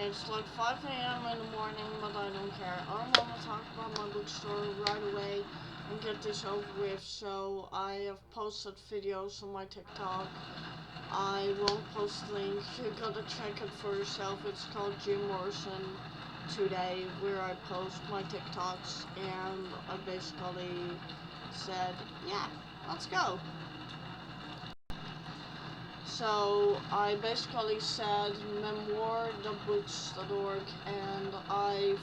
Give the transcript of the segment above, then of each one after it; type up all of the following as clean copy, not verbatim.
It's like 5 a.m. in the morning, but I don't care. I want to talk about my bookstore right away and get this over with. So I have posted videos on my TikTok. I won't post the link. You gotta check it for yourself. It's called Jim Morrison Today, where I post my TikToks, and I basically said, yeah, let's go. So I basically said memoir.books.org, and I've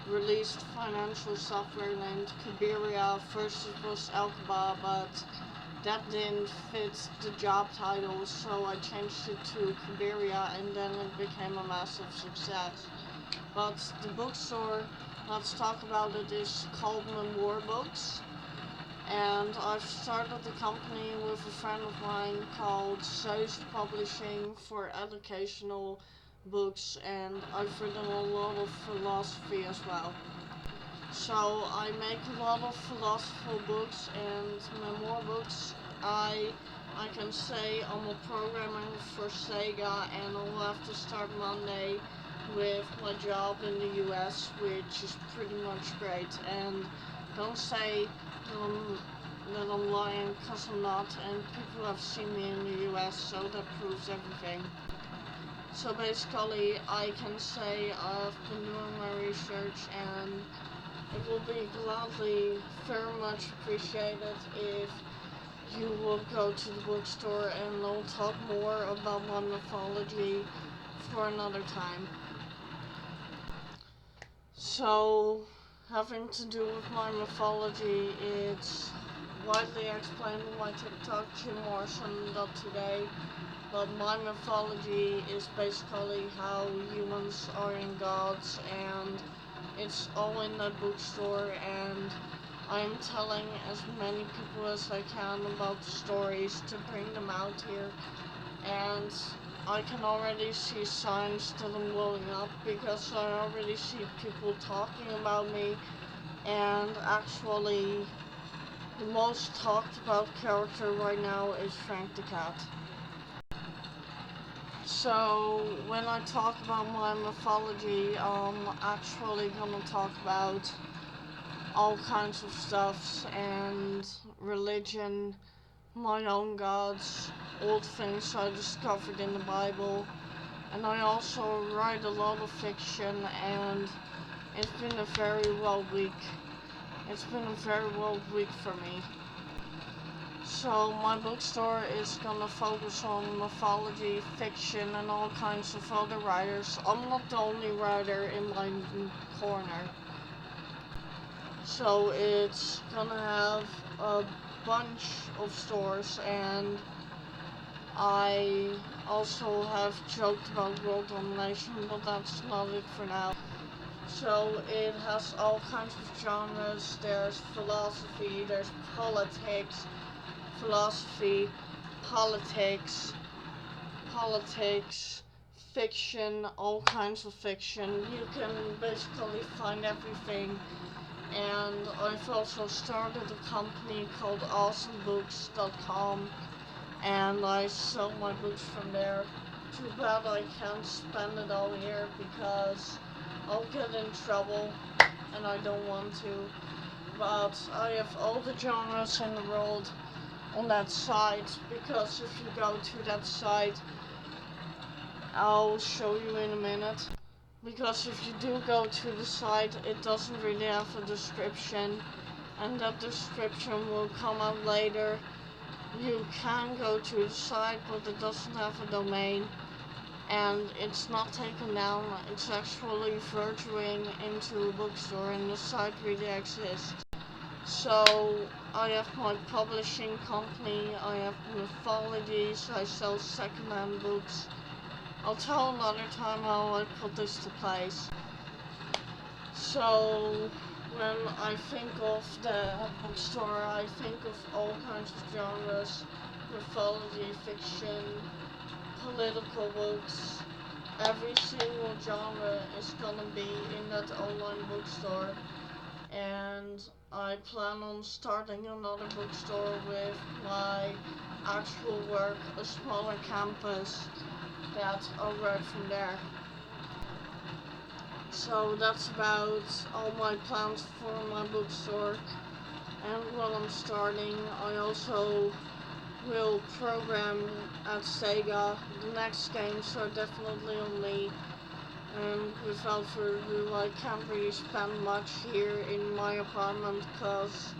released financial software named Kabiria. First it was Alkaba, but that didn't fit the job title, so I changed it to Kabiria, and then it became a massive success. But the bookstore, let's talk about it, is called Memoir Books. And I've started a company with a friend of mine called Zeus Publishing for educational books, and I've written a lot of philosophy as well. So I make a lot of philosophical books and memoir books. I can say I'm a programmer for Sega, and I'll have to start Monday with my job in the US, which is pretty much great. And don't say that I'm lying, because I'm not, and people have seen me in the US, so that proves everything. So basically, I can say I've been doing my research, and it will be gladly very much appreciated if you will go to the bookstore, and I'll talk more about my mythology for another time. So, having to do with my mythology, it's widely explained on my TikTok, jimmorrison.today, but my mythology is basically how humans are in gods, and it's all in that bookstore, and I'm telling as many people as I can about the stories to bring them out here, and I can already see signs that I'm blowing up, because I already see people talking about me, and actually the most talked about character right now is Frank the Cat. So when I talk about my mythology, I'm actually gonna talk about all kinds of stuffs and religion, my own gods, old things I discovered in the Bible, and I also write a lot of fiction, and it's been a very well week. It's been a very well week for me. So my bookstore is gonna focus on mythology, fiction, and all kinds of other writers. I'm not the only writer in my corner. So it's gonna have a bunch of stores, and I also have joked about world domination, but that's not it for now. So it has all kinds of genres. There's philosophy, there's politics, philosophy, politics, fiction, all kinds of fiction. You can basically find everything. And I've also started a company called awesomebooks.com, and I sell my books from there. Too bad I can't spend it all here, because I'll get in trouble, and I don't want to. But I have all the genres in the world on that site, because if you go to that site, I'll show you in a minute. Because if you do go to the site, it doesn't really have a description, and that description will come out later. You can go to the site, but it doesn't have a domain, and it's not taken down. It's actually verging into a bookstore, and the site really exists. So I have my publishing company, I have mythologies, I sell secondhand books. I'll tell another time how I put this to place. So when I think of the bookstore, I think of all kinds of genres: mythology, fiction, political books. Every single genre is gonna be in that online bookstore, and I plan on starting another bookstore with my actual work, a smaller campus, that I'll work from there. So that's about all my plans for my bookstore and what I'm starting. I also will program at Sega the next game, so definitely on me. And without further ado, I can't really spend much here in my apartment because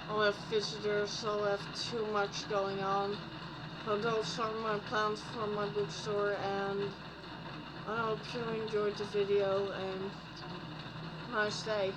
I'll have visitors, so I have too much going on. But those are my plans for my bookstore, and I hope you enjoyed the video, and nice day.